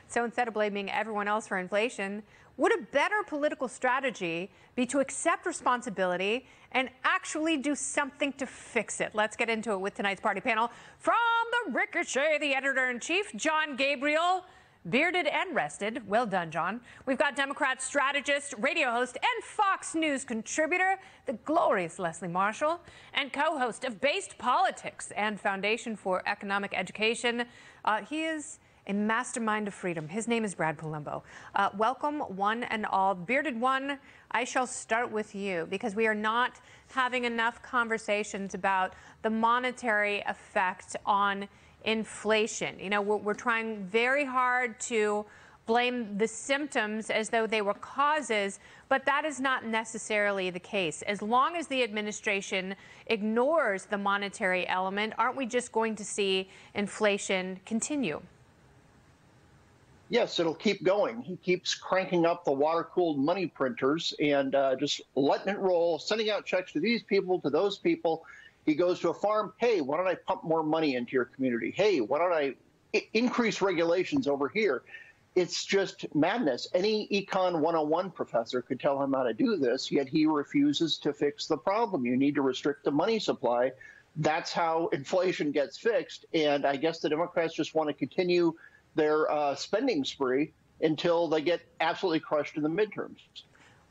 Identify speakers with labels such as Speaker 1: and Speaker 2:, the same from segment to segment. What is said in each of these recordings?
Speaker 1: So instead of blaming everyone else for inflation, would a better political strategy be to accept responsibility and actually do something to fix it? Let's get into it with tonight's party panel. From the Ricochet, the editor-in-chief, John Gabriel, bearded and rested. Well done, John. We've got Democrat strategist, radio host, and Fox News contributor, the glorious Leslie Marshall, and co-host of Based Politics and Foundation for Economic Education. He is a mastermind of freedom. His name is Brad Palumbo. Welcome, one and all. Bearded one, I shall start with you because we are not having enough conversations about the monetary effect on inflation. You know, we're trying very hard to blame the symptoms as though they were causes, but that is not necessarily the case. As long as the administration ignores the monetary element, aren't we just going to see inflation continue?
Speaker 2: Yes, it'll keep going. He keeps cranking up the water-cooled money printers and just letting it roll, sending out checks to these people, to those people. He goes to a farm, hey, why don't I pump more money into your community? Hey, why don't I increase regulations over here? It's just madness. Any Econ 101 professor could tell him how to do this, yet he refuses to fix the problem. You need to restrict the money supply. That's how inflation gets fixed. And I guess the Democrats just want to continue their spending spree until they get absolutely crushed in the midterms.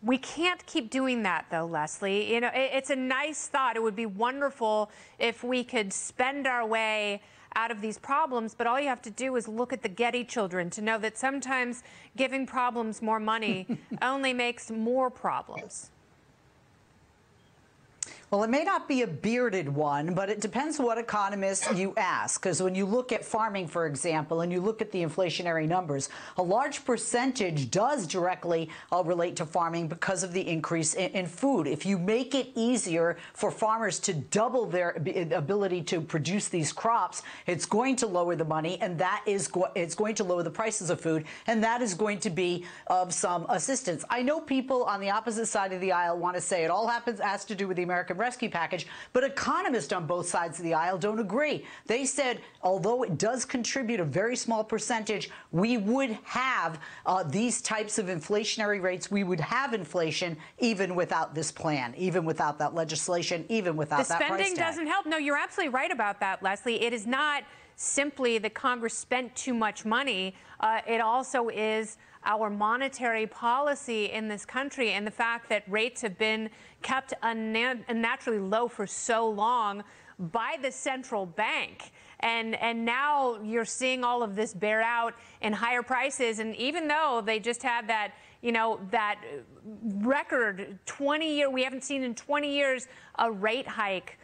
Speaker 1: We can't keep doing that, though, Leslie. You know, it's a nice thought. It would be wonderful if we could spend our way out of these problems, but all you have to do is look at the Getty children to know that sometimes giving problems more money only makes more problems.
Speaker 3: Well, it may not be a bearded one, but it depends what economists you ask. Because when you look at farming, for example, and you look at the inflationary numbers, a large percentage does directly relate to farming because of the increase in food. If you make it easier for farmers to double their ability to produce these crops, it's going to lower the money, and that is it's going to lower the prices of food, and that is going to be of some assistance. I know people on the opposite side of the aisle want to say it all has to do with the American Rescue Package, but economists on both sides of the aisle don't agree. They said, although it does contribute a very small percentage, we would have these types of inflationary rates. We would have inflation even without this plan, even without that legislation, even without that price tag.
Speaker 1: The spending doesn't help. No, you're absolutely right about that, Leslie. It is not simply that Congress spent too much money. It also is our monetary policy in this country and the fact that rates have been kept unnaturally low for so long by the central bank. And now you're seeing all of this bear out in higher prices. And even though they just had that, you know, that record 20-year, we haven't seen in 20 years a rate hike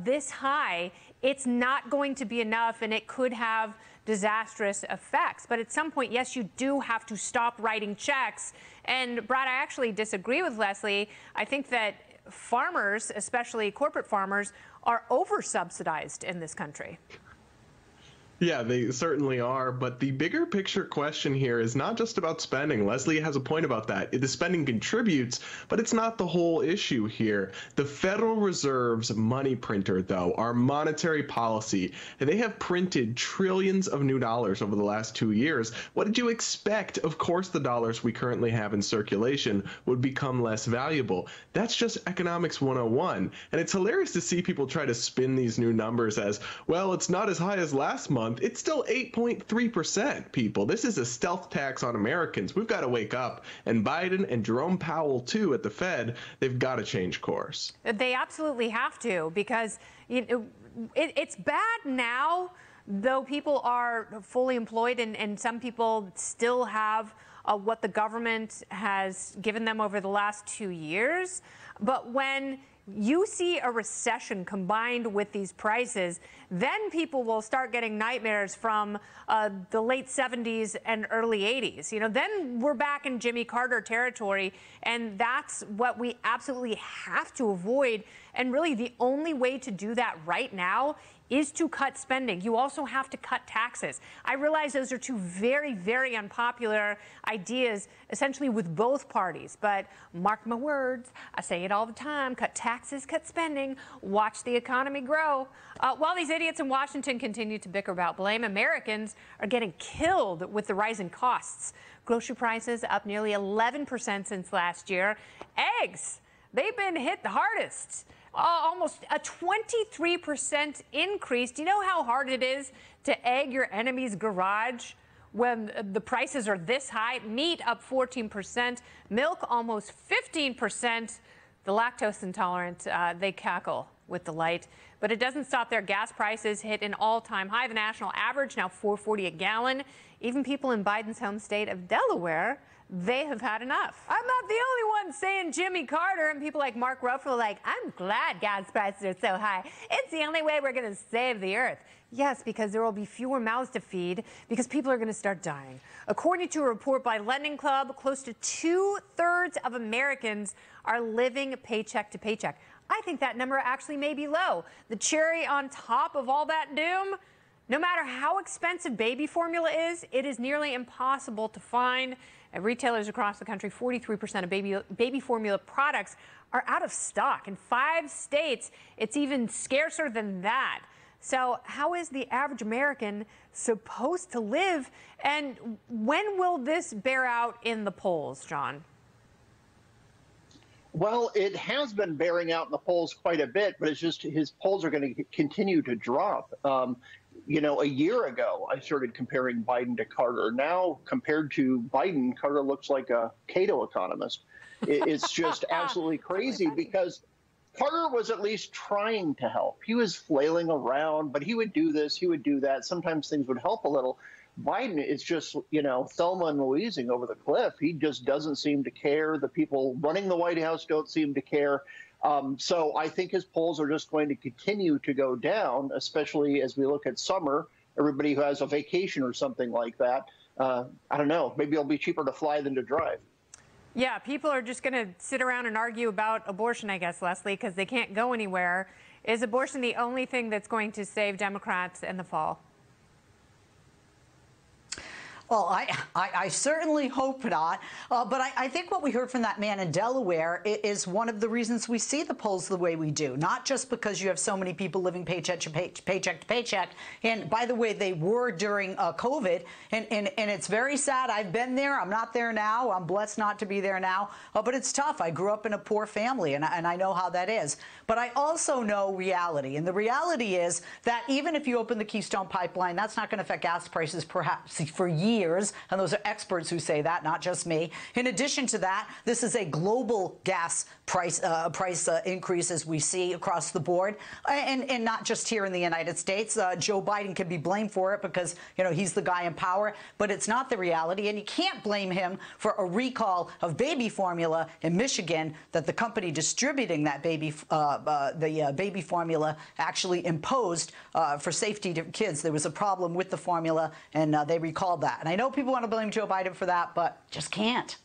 Speaker 1: this high, it's not going to be enough, and it could have disastrous effects. But at some point, yes, you do have to stop writing checks. And Brad, I actually disagree with Leslie. I think that farmers, especially corporate farmers, are over-subsidized in this country.
Speaker 4: Yeah, they certainly are. But the bigger picture question here is not just about spending. Leslie has a point about that. The spending contributes, but it's not the whole issue here. The Federal Reserve's money printer, though, our monetary policy, they have printed trillions of new dollars over the last 2 years. What did you expect? Of course, the dollars we currently have in circulation would become less valuable. That's just economics 101. And it's hilarious to see people try to spin these new numbers as, well, it's not as high as last month. It's still 8.3%, people. This is a stealth tax on Americans. We've got to wake up. And Biden and Jerome Powell, too, at the Fed, they've got to change course.
Speaker 1: They absolutely have to, because it's bad now, though people are fully employed and some people still have what the government has given them over the last 2 years. But when you see a recession combined with these prices, then people will start getting nightmares from the late 70s and early 80s. You know, then we're back in Jimmy Carter territory, and that's what we absolutely have to avoid. And really, the only way to do that right now is to cut spending. You also have to cut taxes. I realize those are two very, very unpopular ideas, essentially with both parties. But mark my words, I say it all the time, cut taxes taxes, cut spending, watch the economy grow. While these idiots in Washington continue to bicker about blame, Americans are getting killed with the rising costs. Grocery prices up nearly 11% since last year. Eggs, they've been hit the hardest. Almost a 23% increase. Do you know how hard it is to egg your enemy's garage when the prices are this high? Meat up 14%, milk almost 15%. The lactose intolerant, they cackle with delight. But it doesn't stop there. Gas prices hit an all-time high. The national average now $4.40 a gallon. Even people in Biden's home state of Delaware, they have had enough. I'm not the only one saying Jimmy Carter, and people like Mark Ruffalo like, I'm glad gas prices are so high. It's the only way we're going to save the earth. Yes, because there will be fewer mouths to feed because people are going to start dying. According to a report by Lending Club, close to 2/3 of Americans are living paycheck to paycheck. I think that number actually may be low. The cherry on top of all that doom, no matter how expensive baby formula is, it is nearly impossible to find. At retailers across the country, 43% of baby formula products are out of stock. In 5 states, it's even scarcer than that. So how is the average American supposed to live? And when will this bear out in the polls, John?
Speaker 2: Well, it has been bearing out in the polls quite a bit, but it's just his polls are going to continue to drop. You know, a year ago, I started comparing Biden to Carter. Now, compared to Biden, Carter looks like a Cato economist. It's just absolutely crazy because Carter was at least trying to help. He was flailing around, but he would do this, he would do that. Sometimes things would help a little. Biden is just, you know, Thelma and Louising over the cliff. He just doesn't seem to care. The people running the White House don't seem to care. So I think his polls are just going to continue to go down, especially as we look at summer. Everybody who has a vacation or something like that, I don't know, maybe it'll be cheaper to fly than to drive.
Speaker 1: Yeah, people are just going to sit around and argue about abortion, I guess, Leslie, because they can't go anywhere. Is abortion the only thing that's going to save Democrats in the fall?
Speaker 3: Well, I certainly hope not. But I think what we heard from that man in Delaware is one of the reasons we see the polls the way we do. Not just because you have so many people living paycheck to paycheck. And by the way, they were during COVID. And it's very sad. I've been there. I'm not there now. I'm blessed not to be there now. But it's tough. I grew up in a poor family, and I know how that is. But I also know reality. And the reality is that even if you open the Keystone Pipeline, that's not going to affect gas prices perhaps for years. And those are experts who say that, not just me. In addition to that, this is a global gas price increase as we see across the board, and not just here in the United States. Joe Biden can be blamed for it because, you know, he's the guy in power, but it's not the reality. And you can't blame him for a recall of baby formula in Michigan that the company distributing that baby formula actually imposed for safety to kids. There was a problem with the formula, and they recalled that. And I know people want to blame Joe Biden for that, but just can't.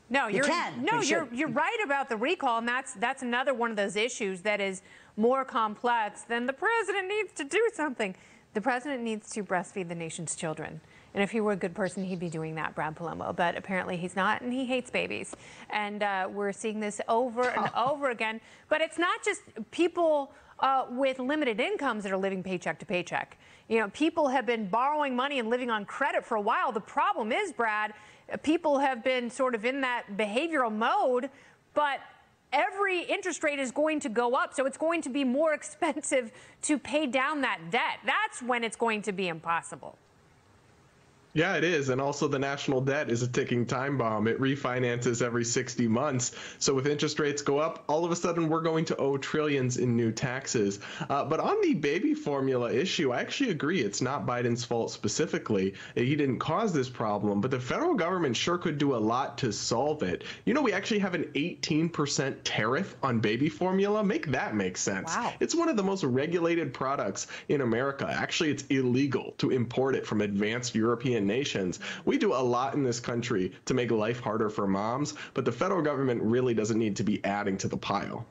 Speaker 1: No, you're right about the recall, and that's another one of those issues that is more complex than the president needs to do something. The president needs to breastfeed the nation's children. And if he were a good person, he'd be doing that, Brad Palomo. But apparently he's not, and he hates babies. And we're seeing this over and over again. But it's not just people with limited incomes that are living paycheck to paycheck. You know, people have been borrowing money and living on credit for a while. The problem is, Brad, people have been sort of in that behavioral mode, but every interest rate is going to go up. So it's going to be more expensive to pay down that debt. That's when it's going to be impossible.
Speaker 4: Yeah, it is. And also the national debt is a ticking time bomb. It refinances every 60 months. So with interest rates go up, all of a sudden we're going to owe trillions in new taxes. But on the baby formula issue, I actually agree. It's not Biden's fault specifically. He didn't cause this problem, but the federal government sure could do a lot to solve it. You know, we actually have an 18% tariff on baby formula. Make that make sense.
Speaker 1: Wow.
Speaker 4: It's one of the most regulated products in America. Actually, it's illegal to import it from advanced European nations. We do a lot in this country to make life harder for moms, but the federal government really doesn't need to be adding to the pile.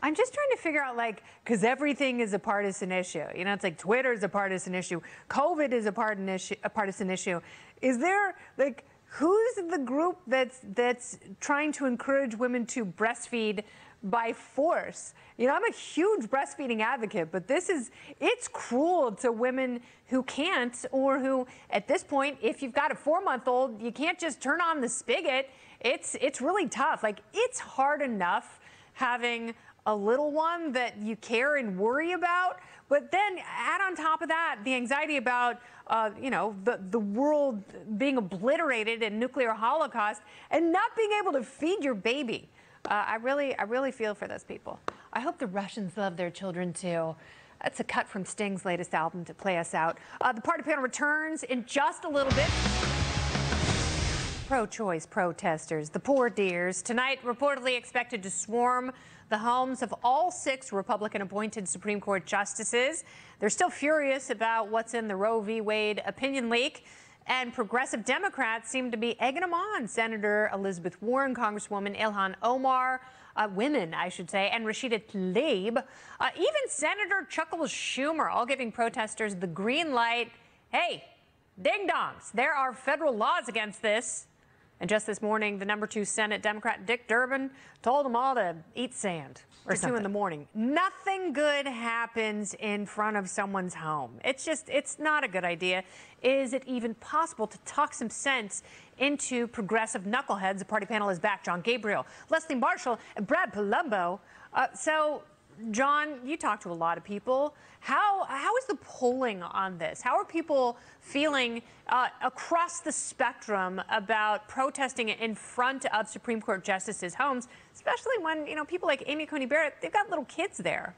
Speaker 1: I'm just trying to figure out, like, because everything is a partisan issue. You know, it's like Twitter is a partisan issue. COVID is a partisan issue. Is there, like, who's the group that's trying to encourage women to breastfeed by force. You know, I'm a huge breastfeeding advocate, but it's cruel to women who can't, or who, at this point, if you've got a 4-month-old, you can't just turn on the spigot. It's really tough. Like, it's hard enough having a little one that you care and worry about, but then add on top of that the anxiety about the world being obliterated in nuclear holocaust and not being able to feed your baby. I really feel for those people. I hope the Russians love their children too. That's a cut from Sting's latest album to play us out. The party panel returns in just a little bit. Pro-choice protesters, the poor dears, tonight reportedly expected to swarm the homes of all 6 Republican-appointed Supreme Court justices. They're still furious about what's in the Roe v. Wade opinion leak, and progressive Democrats seem to be egging them on. Senator Elizabeth Warren, Congresswoman Ilhan Omar, women, I should say, and Rashida Tlaib, even Senator Chuckles Schumer, all giving protesters the green light. Hey, ding-dongs, there are federal laws against this. And just this morning, the number 2 Senate Democrat Dick Durbin told them all to eat sand or 2 in the morning. Nothing good happens in front of someone's home. It's not a good idea. Is it even possible to talk some sense into progressive knuckleheads? The party panel is back. John Gabriel, Leslie Marshall, and Brad Palumbo. So, John, you talk to a lot of people. How is the polling on this? How are people feeling across the spectrum about protesting in front of Supreme Court justices' homes, especially when, people like Amy Coney Barrett, they've got little kids there?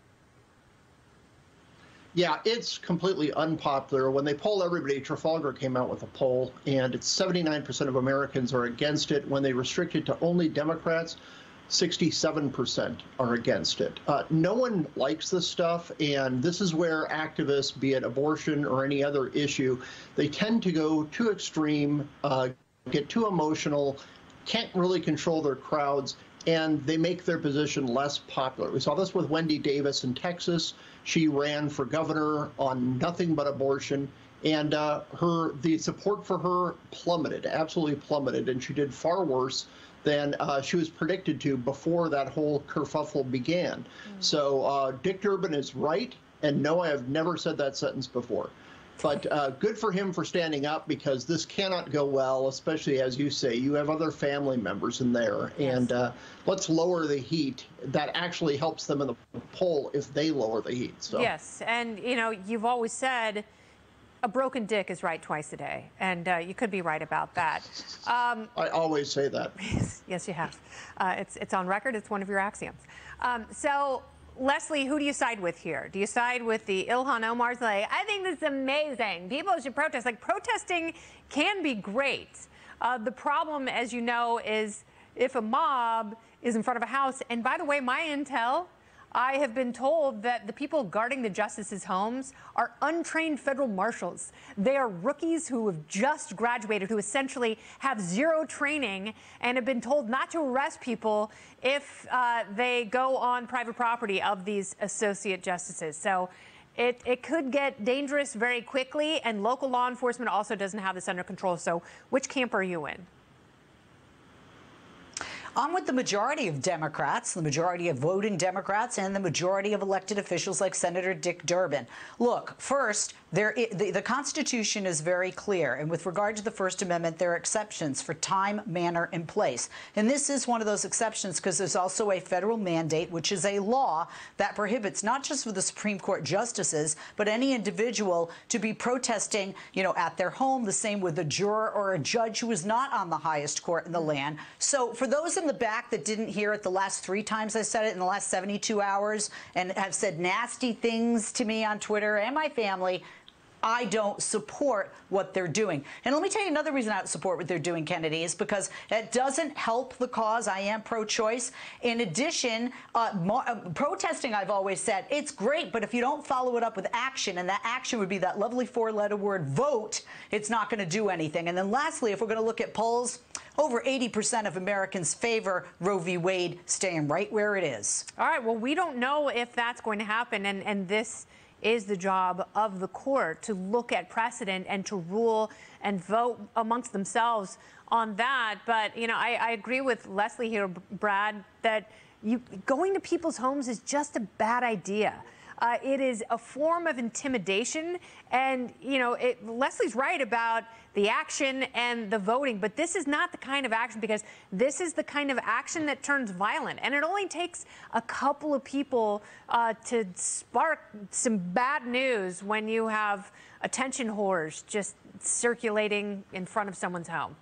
Speaker 2: Yeah, it's completely unpopular. When they poll everybody, Trafalgar came out with a poll, and it's 79% of Americans are against it. When they restrict it to only Democrats, 67% are against it. No one likes this stuff, and this is where activists, be it abortion or any other issue, they tend to go too extreme, get too emotional, can't really control their crowds, and they make their position less popular. We saw this with Wendy Davis in Texas. She ran for governor on nothing but abortion, and the support for her plummeted, absolutely plummeted, and she did far worse than she was predicted to before that whole kerfuffle began. So Dick Durbin is right, and no, I have never said that sentence before. But good for him for standing up, because this cannot go well, especially, as you say, you have other family members in there. Yes. And let's lower the heat. That actually helps them in the poll if they lower the heat. So. Yes,
Speaker 1: and, you've always said a broken dick is right twice a day, and you could be right about that.
Speaker 2: I always say that.
Speaker 1: Yes, you have. It's on record. It's one of your axioms. So, Leslie, who do you side with here? Do you side with the Ilhan Omars? Like, I think this is amazing. People should protest. Like, protesting can be great. The problem, as you know, is if a mob is in front of a house, and by the way, my intel, I have been told that the people guarding the justices' homes are untrained federal marshals. They are rookies who have just graduated, who essentially have zero training and have been told not to arrest people if they go on private property of these associate justices. So it could get dangerous very quickly, and local law enforcement also doesn't have this under control. So which camp are you in?
Speaker 3: I'm with the majority of Democrats, the majority of voting Democrats, and the majority of elected officials like Senator Dick Durbin. Look, first, the Constitution is very clear, and with regard to the First Amendment, there are exceptions for time, manner, and place. And this is one of those exceptions because there's also a federal mandate, which is a law that prohibits not just for the Supreme Court justices, but any individual to be protesting, at their home. The same with a juror or a judge who is not on the highest court in the land. So for those in the back that didn't hear it the last 3 times I said it in the last 72 hours and have said nasty things to me on Twitter and my family, I don't support what they're doing. And let me tell you another reason I don't support what they're doing, Kennedy, is because it doesn't help the cause. I am pro-choice. In addition, protesting, I've always said, it's great, but if you don't follow it up with action, and that action would be that lovely 4-letter word, vote, it's not going to do anything. And then lastly, if we're going to look at polls, over 80% of Americans favor Roe v. Wade staying right where it is.
Speaker 1: All right, well, we don't know if that's going to happen, and this is the job of the court to look at precedent and to rule and vote amongst themselves on that. But, I agree with Leslie here, Brad, that going to people's homes is just a bad idea. It is a form of intimidation, and Leslie's right about the action and the voting, but this is not the kind of action, because this is the kind of action that turns violent, and it only takes a couple of people to spark some bad news when you have attention whores just circulating in front of someone's home.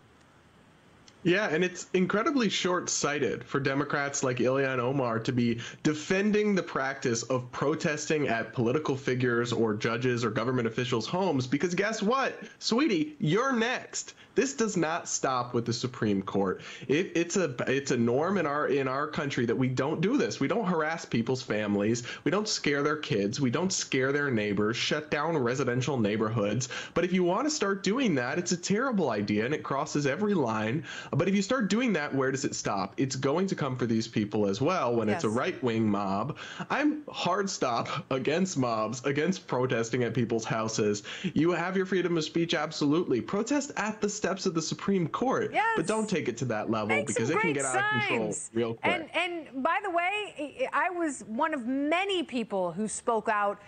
Speaker 4: Yeah, and it's incredibly short-sighted for Democrats like Ilhan Omar to be defending the practice of protesting at political figures or judges or government officials' homes, because guess what, sweetie, you're next. This does not stop with the Supreme Court. It's a norm in our country that we don't do this. We don't harass people's families. We don't scare their kids. We don't scare their neighbors, shut down residential neighborhoods. But if you want to start doing that, it's a terrible idea, and it crosses every line. But if you start doing that, where does it stop? It's going to come for these people as well when it's a right-wing mob. I'm hard stop against mobs, against protesting at people's houses. You have your freedom of speech, absolutely. Protest at the steps of the Supreme Court, but don't take it to that level, because it can get out of control real quick.
Speaker 1: And by the way, I was one of many people who spoke out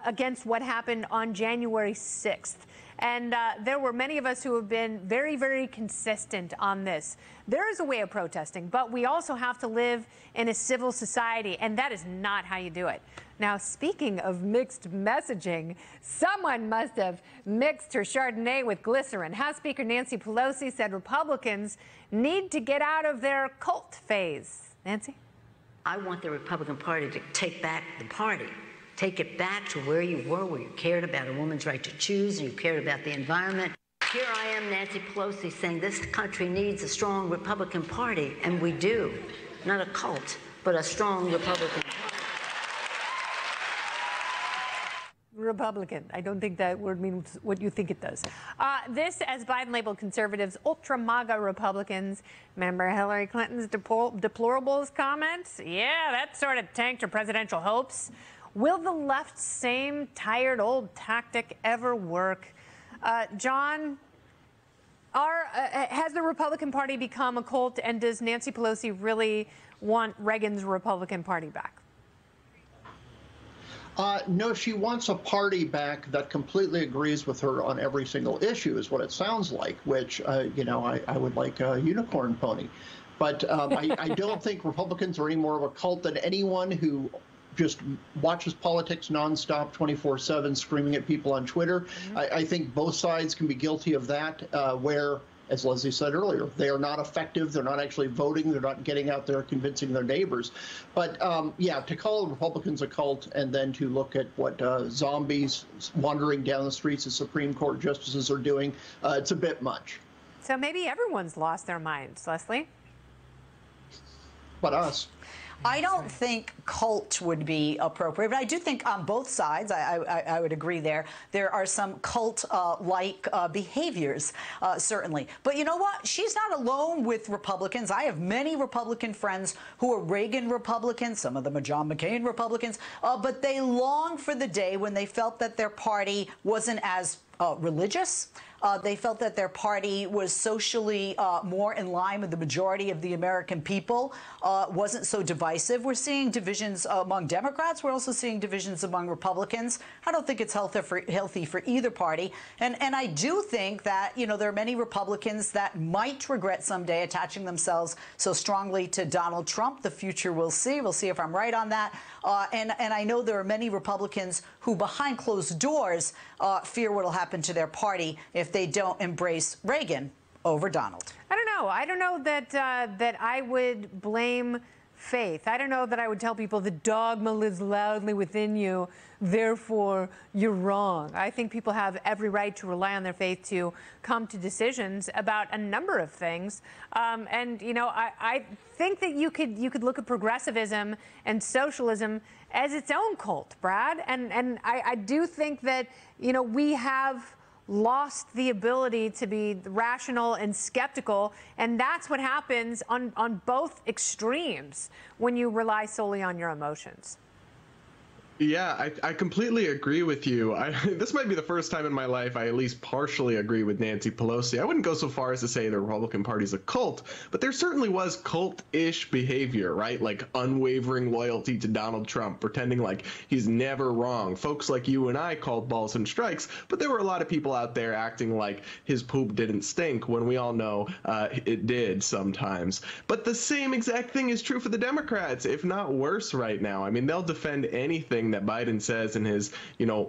Speaker 1: against what happened on January 6th. And there were many of us who have been very, very consistent on this. There is a way of protesting, but we also have to live in a civil society, and that is not how you do it. Now, speaking of mixed messaging, someone must have mixed her Chardonnay with glycerin. House Speaker Nancy Pelosi said Republicans need to get out of their cult phase. Nancy?
Speaker 5: I want the Republican Party to take back the party. Take it back to where you were, where you cared about a woman's right to choose and you cared about the environment. Here I am, Nancy Pelosi, saying this country needs a strong Republican Party, and we do. Not a cult, but a strong Republican Party.
Speaker 1: Republican. I don't think that word means what you think it does. This, as Biden labeled conservatives, ultra-MAGA Republicans. Remember Hillary Clinton's deplorables comments? Yeah, that sort of tanked her presidential hopes. Will the left's same tired old tactic ever work? John, has the Republican Party become a cult, and does Nancy Pelosi really want Reagan's Republican Party back?
Speaker 2: No, she wants a party back that completely agrees with her on every single issue, is what it sounds like, which, I would like a unicorn pony. But I don't think Republicans are any more of a cult than anyone who just watches politics nonstop, 24/7, screaming at people on Twitter. I think both sides can be guilty of that, where, as Leslie said earlier, they are not effective. They're not actually voting. They're not getting out there convincing their neighbors. But yeah, to call Republicans a cult and then to look at what zombies wandering down the streets of Supreme Court justices are doing, it's a bit much.
Speaker 1: So maybe everyone's lost their minds, Leslie.
Speaker 2: But us.
Speaker 3: I don't think cult would be appropriate, but I do think on both sides, I would agree there are some cult-like behaviors, certainly. But you know what? She's not alone with Republicans. I have many Republican friends who are Reagan Republicans. Some of them are John McCain Republicans. But they long for the day when they felt that their party wasn't as religious. They felt that their party was socially more in line with the majority of the American people, wasn't so divisive. We're seeing divisions among Democrats. We're also seeing divisions among Republicans. I don't think it's healthy for either party. And I do think that, there are many Republicans that might regret someday attaching themselves so strongly to Donald Trump. The future we'll see. We'll see if I'm right on that. And I know there are many Republicans who, behind closed doors, fear what will happen to their party if they don't embrace Reagan over Donald.
Speaker 1: I don't know. I don't know that I would blame faith. I don't know that I would tell people the dogma lives loudly within you, therefore you're wrong. I think people have every right to rely on their faith to come to decisions about a number of things. I think that you could look at progressivism and socialism as its own cult, Brad. And I do think that, we have lost the ability to be rational and skeptical, and that's what happens on both extremes when you rely solely on your emotions.
Speaker 4: Yeah, I completely agree with you. This might be the first time in my life I at least partially agree with Nancy Pelosi. I wouldn't go so far as to say the Republican Party's a cult, but there certainly was cult-ish behavior, right? Like unwavering loyalty to Donald Trump, pretending like he's never wrong. Folks like you and I called balls and strikes, but there were a lot of people out there acting like his poop didn't stink when we all know it did sometimes. But the same exact thing is true for the Democrats, if not worse right now. I mean, they'll defend anything that Biden says in his,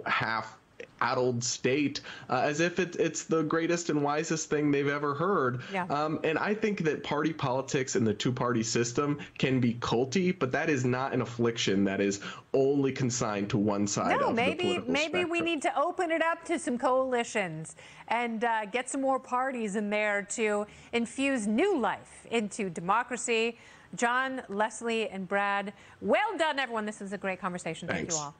Speaker 4: half-addled state as if it's the greatest and wisest thing they've ever heard.
Speaker 1: Yeah.
Speaker 4: And I think that party politics and the two-party system can be culty, but that is not an affliction that is only consigned to one side of the political
Speaker 1: maybe we
Speaker 4: spectrum.
Speaker 1: need to open it up to some coalitions and get some more parties in there to infuse new life into democracy. John, Leslie, and Brad, well done, everyone. This was a great conversation. Thank you all.